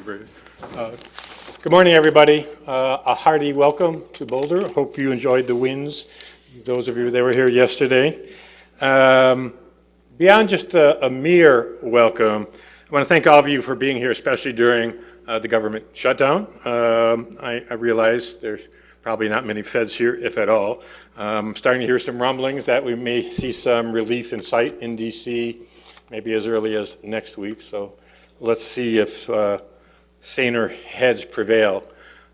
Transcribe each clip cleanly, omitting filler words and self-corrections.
very good morning, everybody. A hearty welcome to Boulder. Hope you enjoyed the winds, those of you that were here yesterday. Beyond just a mere welcome, I want to thank all of you for being here, especially during the government shutdown. I realize there's probably not many feds here, if at all. I'm starting to hear some rumblings that we may see some relief in sight in DC, maybe as early as next week. So let's see if saner heads prevail.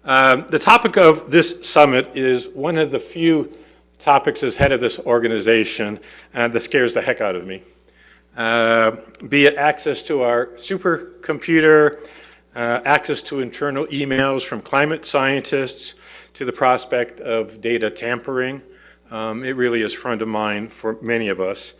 The topic of this summit is one of the few topics as head of this organization that scares the heck out of me. Be it access to our supercomputer, access to internal emails from climate scientists, to the prospect of data tampering. It really is front of mind for many of us.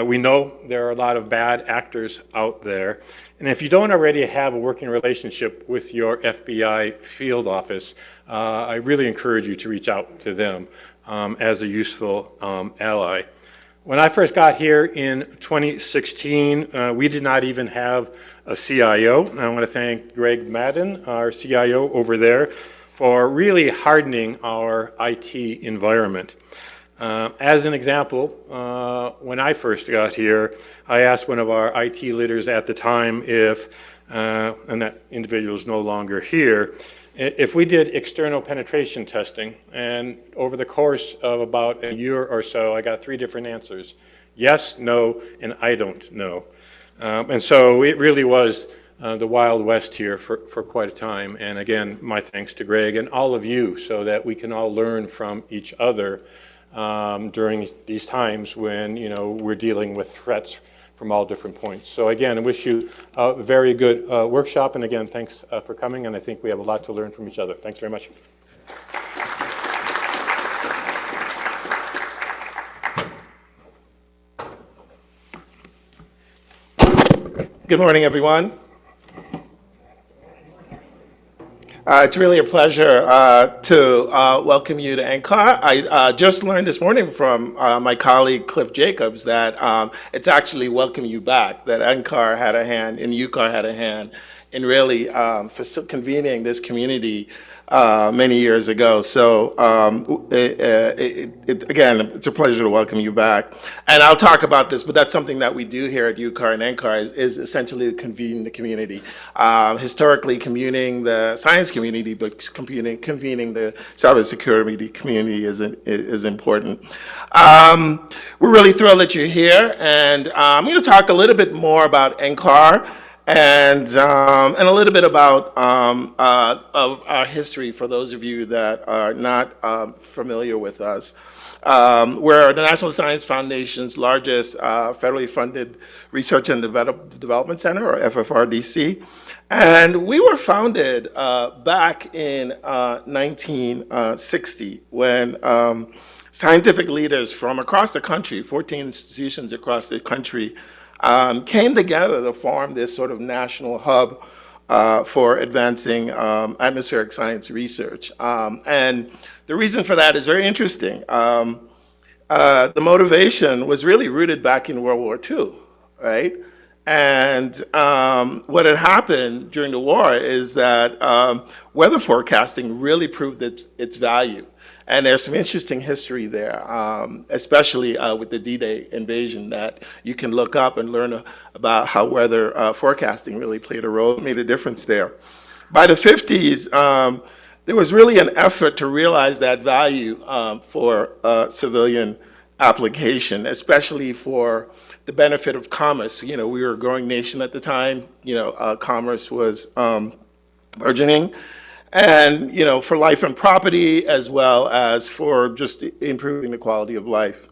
We know there are a lot of bad actors out there. And if you don't already have a working relationship with your FBI field office, I really encourage you to reach out to them as a useful ally. When I first got here in 2016, we did not even have a CIO. And I want to thank Greg Madden, our CIO over there, for really hardening our IT environment. As an example, when I first got here, I asked one of our IT leaders at the time if, and that individual is no longer here, if we did external penetration testing, and over the course of about a year or so, I got 3 different answers. Yes, no, and I don't know. And so it really was the Wild West here for quite a time. And again, my thanks to Greg and all of you so that we can all learn from each other during these times when, you know, we're dealing with threats from all different points. So again, I wish you a very good workshop. And again, thanks for coming. And I think we have a lot to learn from each other. Thanks very much. Good morning, everyone. It's really a pleasure to welcome you to NCAR. I just learned this morning from my colleague Cliff Jacobs that it's actually welcome you back, that NCAR had a hand and UCAR had a hand in really convening this community many years ago. So again, it's a pleasure to welcome you back. And I'll talk about this, but that's something that we do here at UCAR and NCAR is essentially to convene the community. Historically convening the science community, but convening the cybersecurity community is important. We're really thrilled that you're here, and I'm going to talk a little bit more about NCAR and a little bit about of our history for those of you that are not familiar with us. We're the National Science Foundation's largest federally funded research and development center, or FFRDC. And we were founded back in 1960 when scientific leaders from across the country, 14 institutions across the country, came together to form this sort of national hub for advancing atmospheric science research. And the reason for that is very interesting. The motivation was really rooted back in World War II, right? And what had happened during the war is that weather forecasting really proved its value. And there's some interesting history there, especially with the D-Day invasion that you can look up and learn about how weather forecasting really played a role, made a difference there. By the 50s, there was really an effort to realize that value for civilian application, especially for the benefit of commerce. You know, we were a growing nation at the time. You know, commerce was burgeoning. And, you know, for life and property, as well as for just improving the quality of life.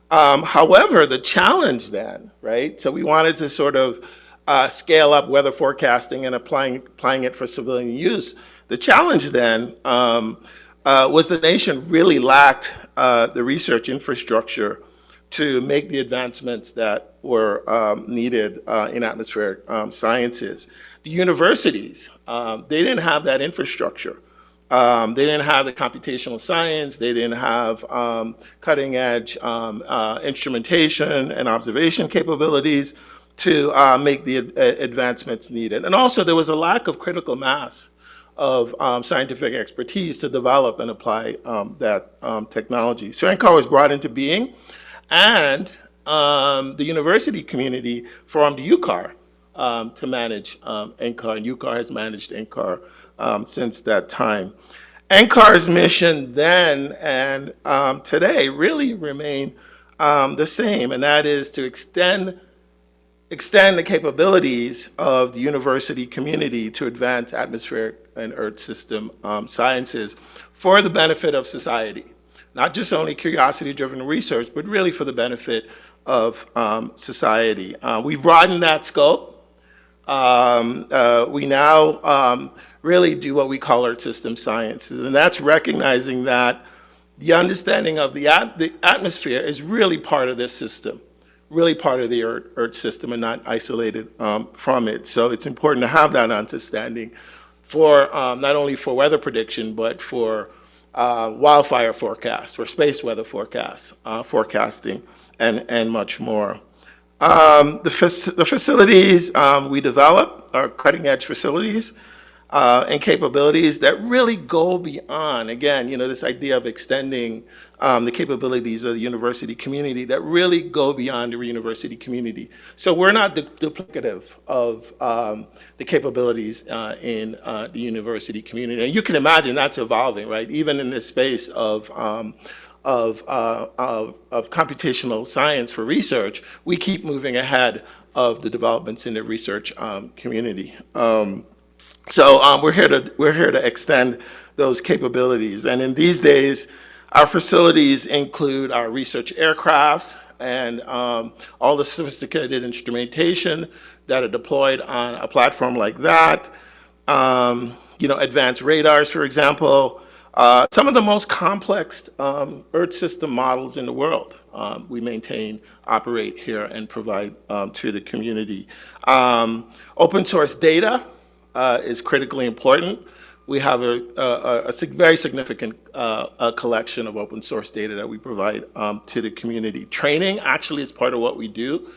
However, the challenge then, right? So we wanted to sort of scale up weather forecasting and applying it for civilian use. The challenge then was the nation really lacked the research infrastructure to make the advancements that were needed in atmospheric sciences. The universities, they didn't have that infrastructure. They didn't have the computational science. They didn't have cutting edge instrumentation and observation capabilities to make the advancements needed. And also, there was a lack of critical mass of scientific expertise to develop and apply that technology. So NCAR was brought into being, and the university community formed UCAR to manage NCAR, and UCAR has managed NCAR since that time. NCAR's mission then and today really remain the same, and that is to extend the capabilities of the university community to advance atmospheric and earth system sciences for the benefit of society. Not just only curiosity-driven research, but really for the benefit of society. We've broadened that scope. We now really do what we call earth system sciences, and that's recognizing that the understanding of the atmosphere is really part of this system, really part of the earth system and not isolated from it. So it's important to have that understanding for not only for weather prediction, but for wildfire forecasts, for space weather forecasts, forecasting, and much more. The facilities we develop are cutting edge facilities and capabilities that really go beyond, again, this idea of extending the capabilities of the university community that really go beyond the university community. So we're not duplicative of the capabilities in the university community. And you can imagine that's evolving, right? Even in this space of computational science for research, we keep moving ahead of the developments in the research community. So we're here to extend those capabilities. And in these days, our facilities include our research aircrafts and all the sophisticated instrumentation that are deployed on a platform like that. Advanced radars, for example. Some of the most complex Earth system models in the world we maintain, operate here, and provide to the community. Open source data is critically important. We have a very significant collection of open source data that we provide to the community. Training actually is part of what we do,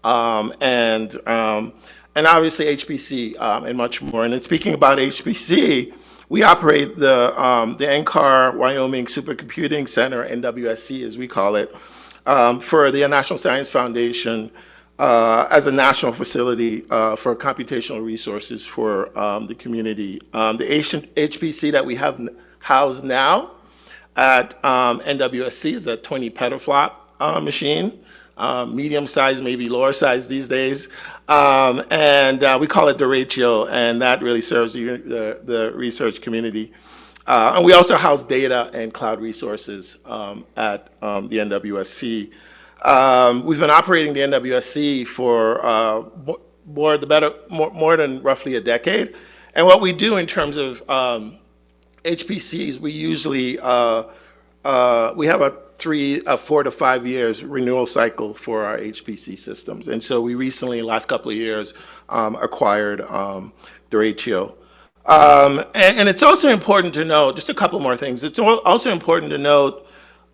and obviously HPC and much more. And then speaking about HPC, we operate the NCAR Wyoming Supercomputing Center, NWSC as we call it, for the National Science Foundation as a national facility for computational resources for the community. The HPC that we have housed now at NWSC is a 20 petaflop machine, medium size, maybe lower size these days. And we call it the ratio, and that really serves the research community. And we also house data and cloud resources at the NWSC. We've been operating the NWSC for more than roughly a decade. And what we do in terms of HPCs, we usually we have a 4 to 5 years renewal cycle for our HPC systems. And so we recently, last couple of years, acquired Derecho. And it's also important to note, just a couple more things. It's also important to note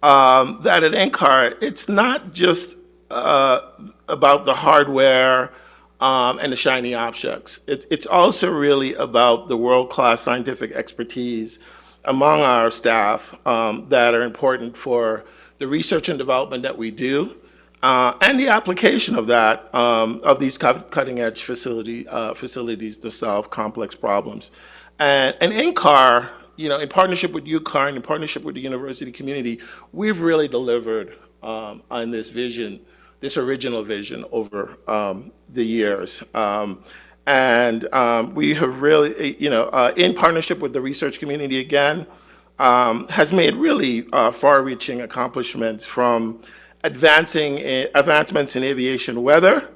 that at NCAR, it's not just about the hardware and the shiny objects. It's also really about the world-class scientific expertise among our staff that are important for the research and development that we do, and the application of that, of these cutting-edge facilities to solve complex problems. And NCAR, in partnership with UCAR and in partnership with the university community, we've really delivered on this vision, this original vision over the years. And we have really, in partnership with the research community again, has made really far-reaching accomplishments, from advancements in aviation weather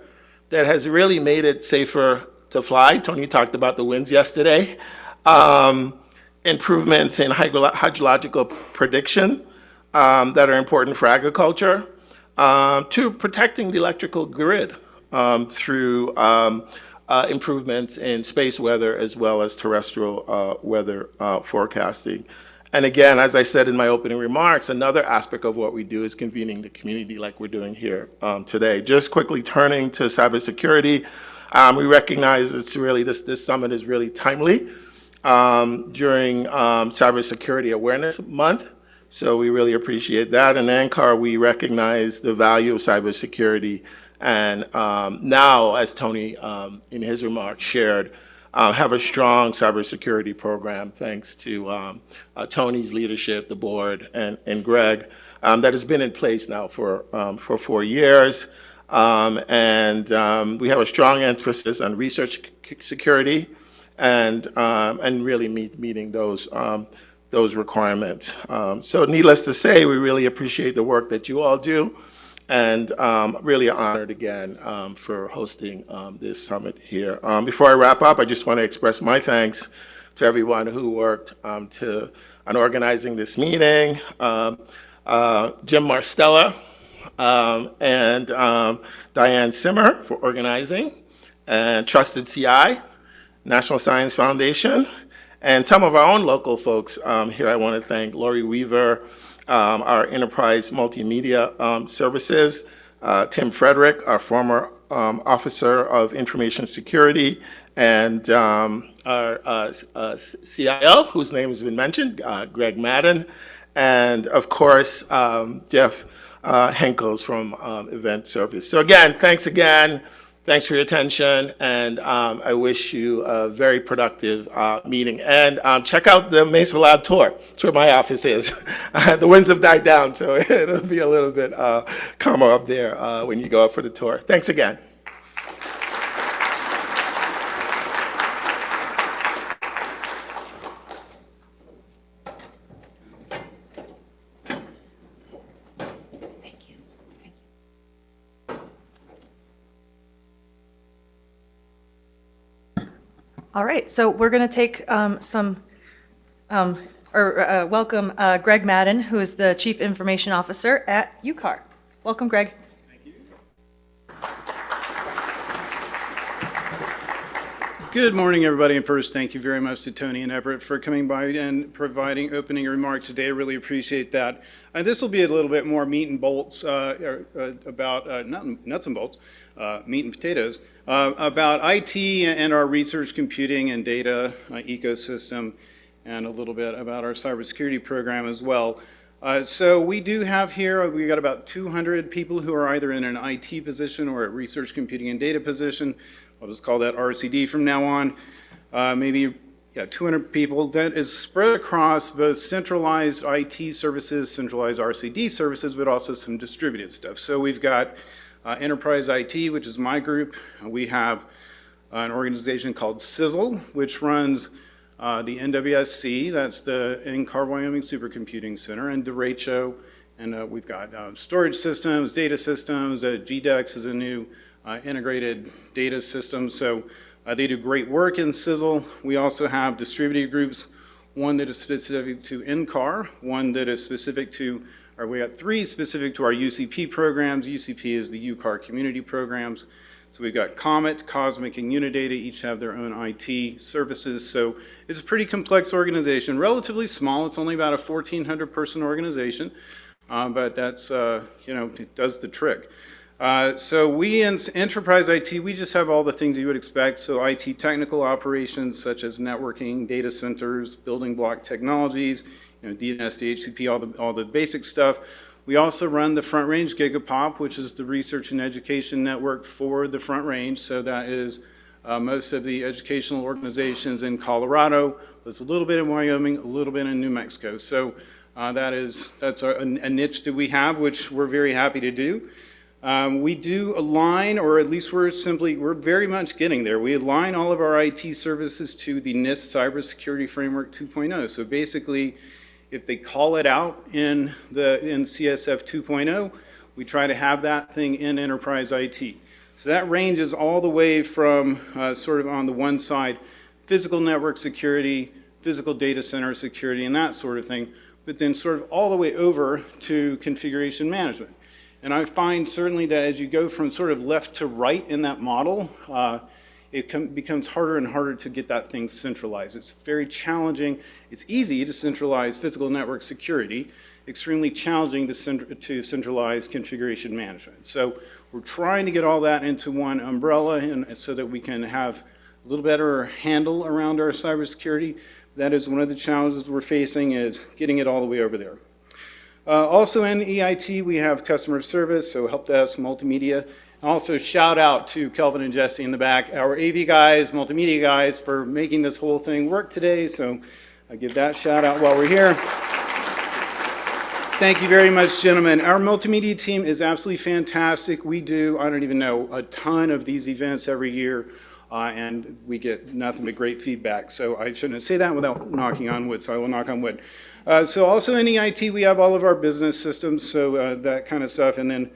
that has really made it safer to fly. Tony talked about the winds yesterday. Improvements in hydrological prediction that are important for agriculture, to protecting the electrical grid through improvements in space weather as well as terrestrial weather forecasting. And again, as I said in my opening remarks, another aspect of what we do is convening the community like we're doing here today. Just quickly turning to cybersecurity, we recognize it's really, this summit is really timely during Cybersecurity Awareness Month. So we really appreciate that. And NCAR, we recognize the value of cybersecurity. And now, as Tony in his remarks shared, have a strong cybersecurity program thanks to Tony's leadership, the board, and Greg, that has been in place now for 4 years. And we have a strong emphasis on research security and really meeting those requirements. So needless to say, we really appreciate the work that you all do, and really honored again for hosting this summit here. Before I wrap up, I just want to express my thanks to everyone who worked on organizing this meeting. Jim Marstella and Diane Simmer for organizing, and Trusted CI, National Science Foundation, and some of our own local folks here. I want to thank Lori Weaver, our Enterprise Multimedia Services, Tim Frederick, our former Officer of Information Security, and our CIO, whose name has been mentioned, Greg Madden, and of course, Jeff Henkels from Event Service. So again, thanks again. Thanks for your attention, and I wish you a very productive meeting. And check out the Mesa Lab tour. That's where my office is. The winds have died down, so it'll be a little bit calmer up there when you go up for the tour. Thanks again. All right, so we're going to take welcome Greg Madden, who is the Chief Information Officer at UCAR. Welcome, Greg. Thank you. Good morning, everybody. And first, thank you very much to Tony and Everette for coming by and providing opening remarks today. I really appreciate that. This will be a little bit more meat and bolts about not nuts and bolts, meat and potatoes, about IT and our research computing and data ecosystem, and a little bit about our cybersecurity program as well. So we do have here, we've got about 200 people who are either in an IT position or a research computing and data position. I'll just call that RCD from now on. Maybe 200 people. That is spread across both centralized IT services, centralized RCD services, but also some distributed stuff. So we've got Enterprise IT, which is my group. We have an organization called Sizzle, which runs the NWSC, that's the NCAR Wyoming Supercomputing Center, and derecho, and we've got storage systems, data systems. GDEX is a new integrated data system, so they do great work in Sizzle. We also have distributed groups, one that is specific to NCAR, one that is specific to, or we got 3 specific to our UCP programs. UCP is the UCAR community programs. So we've got Comet, Cosmic, and Unidata, each have their own IT services. So it's a pretty complex organization, relatively small. It's only about a 1,400 person organization, but that's, it does the trick. So we in Enterprise IT, we just have all the things you would expect. So IT technical operations such as networking, data centers, building block technologies, DNS, DHCP, all the basic stuff. We also run the Front Range Gigapop, which is the research and education network for the Front Range. So that is most of the educational organizations in Colorado. There's a little bit in Wyoming, a little bit in New Mexico. So that's a niche that we have, which we're very happy to do. We do align, or at least we're very much getting there. We align all of our IT services to the NIST Cybersecurity Framework 2.0. So basically, if they call it out in CSF 2.0, we try to have that thing in enterprise IT. So that ranges all the way from sort of on the one side, physical network security, physical data center security, and that sort of thing, but then sort of all the way over to configuration management. And I find certainly that as you go from sort of left to right in that model, it becomes harder and harder to get that thing centralized. It's very challenging. It's easy to centralize physical network security, extremely challenging to centralize configuration management. So we're trying to get all that into one umbrella and so that we can have a little better handle around our cybersecurity. That is one of the challenges we're facing, is getting it all the way over there. Also in EIT, we have customer service, so help desk, multimedia. And also shout out to Kelvin and Jesse in the back, our AV guys, multimedia guys, for making this whole thing work today. So I give that shout out while we're here. Thank you very much, gentlemen. Our multimedia team is absolutely fantastic. We do, I don't even know, a ton of these events every year, and we get nothing but great feedback. So I shouldn't say that without knocking on wood, so I will knock on wood. So also in EIT, we have all of our business systems, so that kind of stuff, and then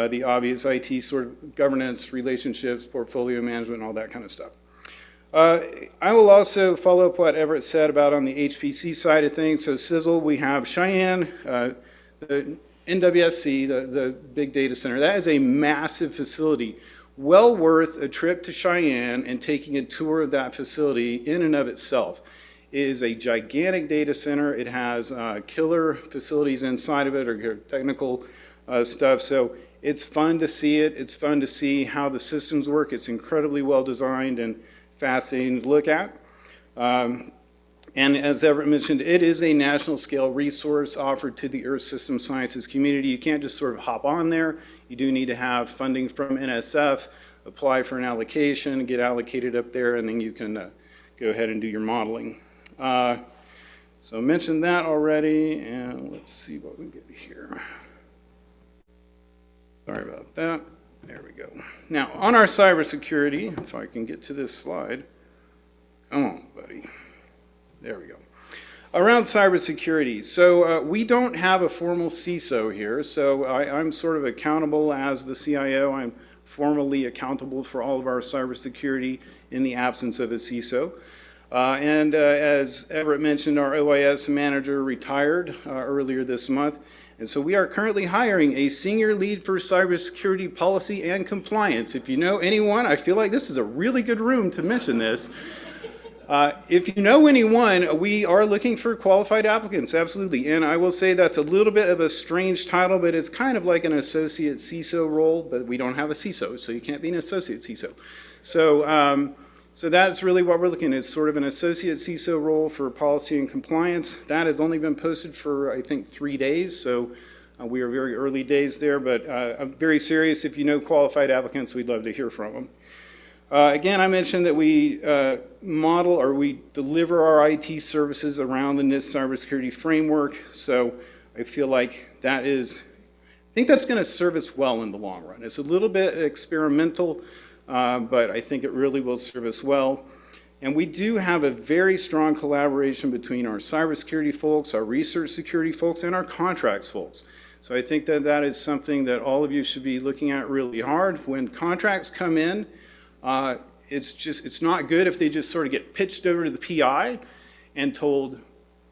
the obvious IT sort of governance, relationships, portfolio management, all that kind of stuff. I will also follow up what Everett said about on the HPC side of things. So Sizzle, we have Cheyenne, the NWSC, the big data center. That is a massive facility, well worth a trip to Cheyenne and taking a tour of that facility in and of itself. It is a gigantic data center. It has killer facilities inside of it, or technical stuff. So it's fun to see it. It's fun to see how the systems work. It's incredibly well designed and fascinating to look at. And as Everett mentioned, it is a national scale resource offered to the Earth System Sciences community. You can't just sort of hop on there. You do need to have funding from NSF, apply for an allocation, get allocated up there, and then you can go ahead and do your modeling. So I mentioned that already, and let's see what we get here. Sorry about that. There we go. Now, on our cybersecurity, if I can get to this slide. Come on, buddy. There we go. Around cybersecurity. So we don't have a formal CISO here, so I'm sort of accountable as the CIO. I'm formally accountable for all of our cybersecurity in the absence of a CISO. As Everett mentioned, our OIS manager retired earlier this month. And so we are currently hiring a senior lead for cybersecurity policy and compliance. If you know anyone, I feel like this is a really good room to mention this. If you know anyone, we are looking for qualified applicants, absolutely. And I will say that's a little bit of a strange title, but it's kind of like an associate CISO role, but we don't have a CISO, so you can't be an associate CISO. So that's really what we're looking at, is sort of an associate CISO role for policy and compliance. That has only been posted for, I think, 3 days, so we are very early days there, but I'm very serious. If you know qualified applicants, we'd love to hear from them. Again, I mentioned that we model, or we deliver our IT services around the NIST cybersecurity framework, so I feel like that is, I think that's going to serve us well in the long run. It's a little bit experimental, but I think it really will serve us well. And we do have a very strong collaboration between our cybersecurity folks, our research security folks, and our contracts folks. So I think that that is something that all of you should be looking at really hard. When contracts come in, it's not good if they just sort of get pitched over to the PI and told,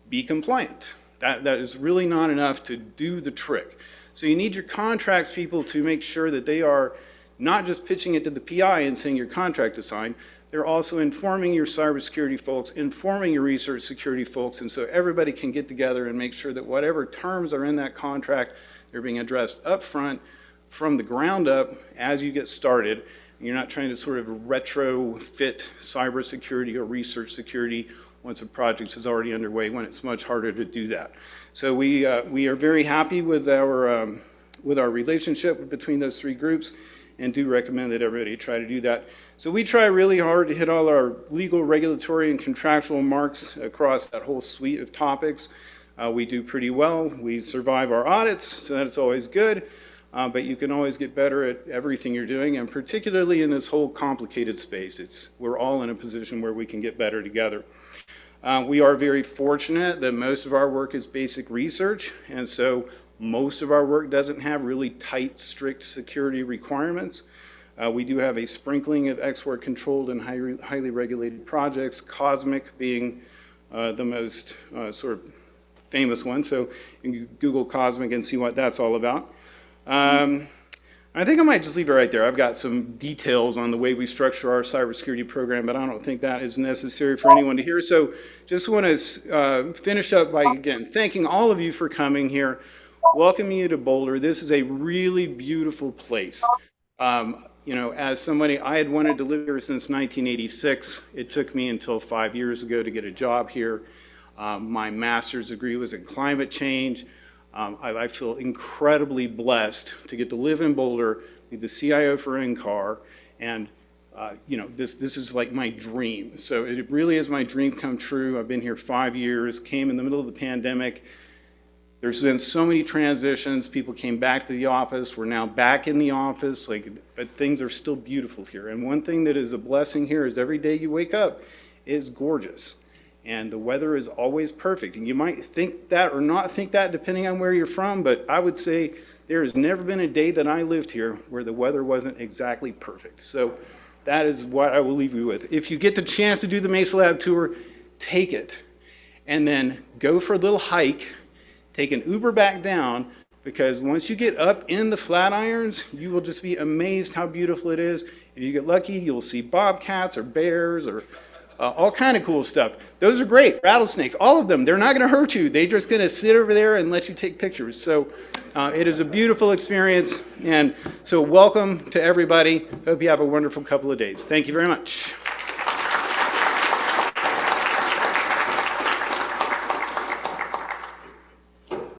be compliant. That is really not enough to do the trick. So you need your contracts people to make sure that they are not just pitching it to the PI and saying your contract is signed, they're also informing your cybersecurity folks, informing your research security folks, and so everybody can get together and make sure that whatever terms are in that contract, they're being addressed up front from the ground up as you get started. You're not trying to sort of retrofit cybersecurity or research security once a project is already underway, when it's much harder to do that. So we are very happy with our relationship between those three groups, and do recommend that everybody try to do that. So we try really hard to hit all our legal, regulatory, and contractual marks across that whole suite of topics. We do pretty well. We survive our audits, so that's always good. But you can always get better at everything you're doing, and particularly in this whole complicated space. We're all in a position where we can get better together. We are very fortunate that most of our work is basic research, and so most of our work doesn't have really tight, strict security requirements. We do have a sprinkling of export controlled and highly regulated projects, COSMIC being the most sort of famous one. So you can Google COSMIC and see what that's all about. I think I might just leave it right there. I've got some details on the way we structure our cybersecurity program, but I don't think that is necessary for anyone to hear. So just want to finish up by, again, thanking all of you for coming here, welcoming you to Boulder. This is a really beautiful place. You know, as somebody, I had wanted to live here since 1986. It took me until 5 years ago to get a job here. My master's degree was in climate change. I feel incredibly blessed to get to live in Boulder, be the CIO for UCAR, and you know, this is like my dream. So it really is my dream come true. I've been here 5 years, came in the middle of the pandemic. There's been so many transitions. People came back to the office. We're now back in the office, but things are still beautiful here. And one thing that is a blessing here is every day you wake up is gorgeous. And the weather is always perfect. And you might think that or not think that depending on where you're from, but I would say there has never been a day that I lived here where the weather wasn't exactly perfect. So that is what I will leave you with. If you get the chance to do the Mesa Lab tour, take it. And then go for a little hike, take an Uber back down, because once you get up in the Flatirons, you will just be amazed how beautiful it is. If you get lucky, you'll see bobcats or bears or all kind of cool stuff. Those are great. Rattlesnakes, all of them. They're not going to hurt you. They're just going to sit over there and let you take pictures. So it is a beautiful experience. And so welcome to everybody. Hope you have a wonderful couple of days. Thank you very much.